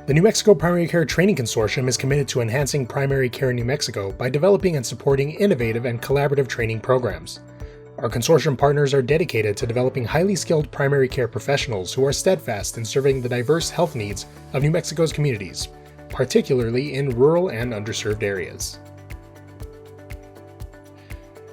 The New Mexico Primary Care Training Consortium is committed to enhancing primary care in New Mexico by developing and supporting innovative and collaborative training programs. Our consortium partners are dedicated to developing highly skilled primary care professionals who are steadfast in serving the diverse health needs of New Mexico's communities, particularly in rural and underserved areas.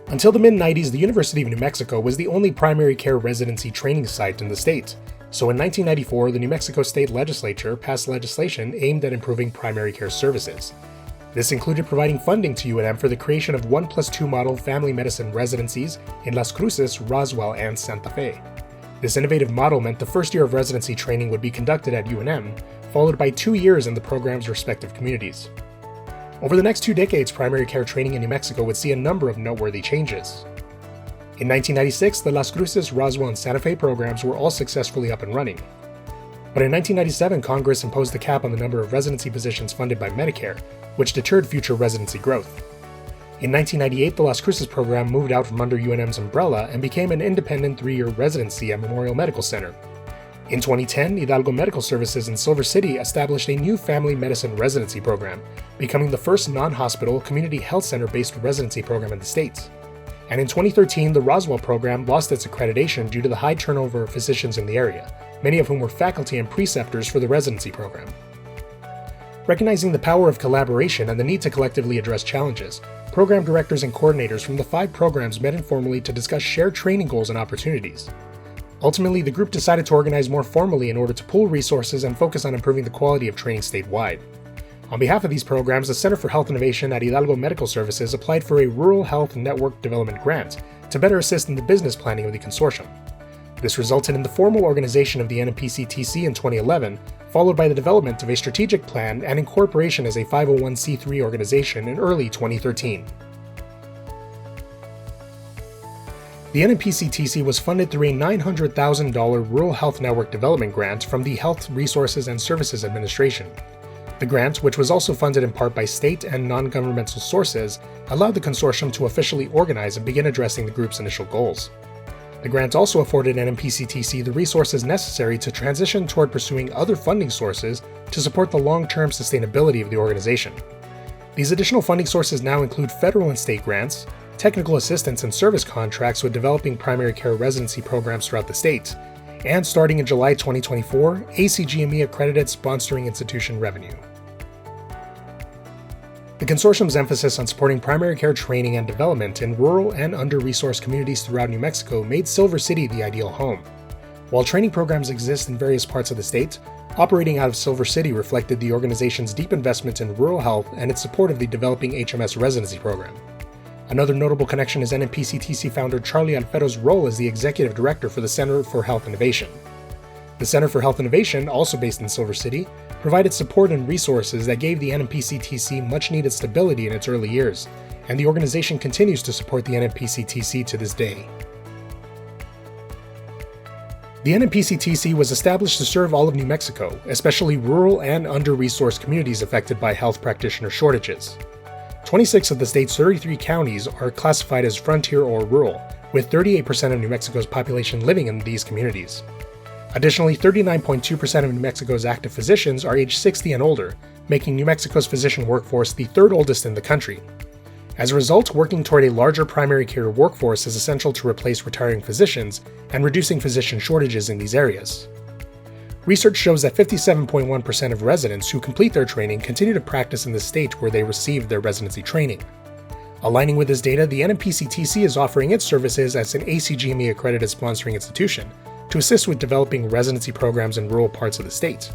Until the mid-90s, the University of New Mexico was the only primary care residency training site in the state. So in 1994, the New Mexico State Legislature passed legislation aimed at improving primary care services. This included providing funding to UNM for the creation of 1+2 model family medicine residencies in Las Cruces, Roswell, and Santa Fe. This innovative model meant the first year of residency training would be conducted at UNM, followed by 2 years in the program's respective communities. Over the next 2 decades, primary care training in New Mexico would see a number of noteworthy changes. In 1996, the Las Cruces, Roswell, and Santa Fe programs were all successfully up and running. But in 1997, Congress imposed a cap on the number of residency positions funded by Medicare, which deterred future residency growth. In 1998, the Las Cruces program moved out from under UNM's umbrella and became an independent 3-year residency at Memorial Medical Center. In 2010, Hidalgo Medical Services in Silver City established a new family medicine residency program, becoming the first non-hospital community health center-based residency program in the state. And in 2013, the Roswell program lost its accreditation due to the high turnover of physicians in the area, many of whom were faculty and preceptors for the residency program. Recognizing the power of collaboration and the need to collectively address challenges, program directors and coordinators from the 5 programs met informally to discuss shared training goals and opportunities. Ultimately, the group decided to organize more formally in order to pool resources and focus on improving the quality of training statewide. On behalf of these programs, the Center for Health Innovation at Hidalgo Medical Services applied for a Rural Health Network Development Grant to better assist in the business planning of the consortium. This resulted in the formal organization of the NMPCTC in 2011, followed by the development of a strategic plan and incorporation as a 501c3 organization in early 2013. The NMPCTC was funded through a $900,000 Rural Health Network Development Grant from the Health Resources and Services Administration. The grant, which was also funded in part by state and non-governmental sources, allowed the consortium to officially organize and begin addressing the group's initial goals. The grant also afforded NMPCTC the resources necessary to transition toward pursuing other funding sources to support the long-term sustainability of the organization. These additional funding sources now include federal and state grants, technical assistance and service contracts with developing primary care residency programs throughout the state, and starting in July 2024, ACGME accredited sponsoring institution revenue. The consortium's emphasis on supporting primary care training and development in rural and under-resourced communities throughout New Mexico made Silver City the ideal home. While training programs exist in various parts of the state, operating out of Silver City reflected the organization's deep investment in rural health and its support of the developing HMS residency program. Another notable connection is NMPCTC founder Charlie Alfero's role as the executive director for the Center for Health Innovation. The Center for Health Innovation, also based in Silver City, provided support and resources that gave the NMPCTC much-needed stability in its early years, and the organization continues to support the NMPCTC to this day. The NMPCTC was established to serve all of New Mexico, especially rural and under-resourced communities affected by health practitioner shortages. 26 of the state's 33 counties are classified as frontier or rural, with 38% of New Mexico's population living in these communities. Additionally, 39.2% of New Mexico's active physicians are age 60 and older, making New Mexico's physician workforce the 3rd oldest in the country. As a result, working toward a larger primary care workforce is essential to replace retiring physicians and reducing physician shortages in these areas. Research shows that 57.1% of residents who complete their training continue to practice in the state where they received their residency training. Aligning with this data, the NMPCTC is offering its services as an ACGME accredited sponsoring institution to assist with developing residency programs in rural parts of the state.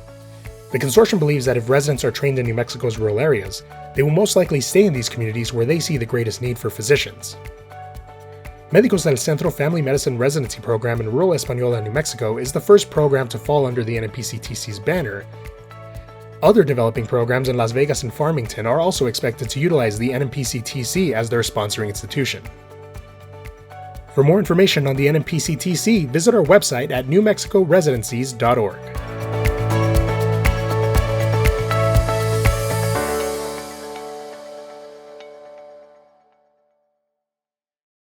The consortium believes that if residents are trained in New Mexico's rural areas, they will most likely stay in these communities where they see the greatest need for physicians. Médicos del Centro Family Medicine Residency Program in rural Española, New Mexico is the first program to fall under the NMPCTC's banner. Other developing programs in Las Vegas and Farmington are also expected to utilize the NMPCTC as their sponsoring institution. For more information on the NMPCTC, visit our website at newmexicoresidencies.org.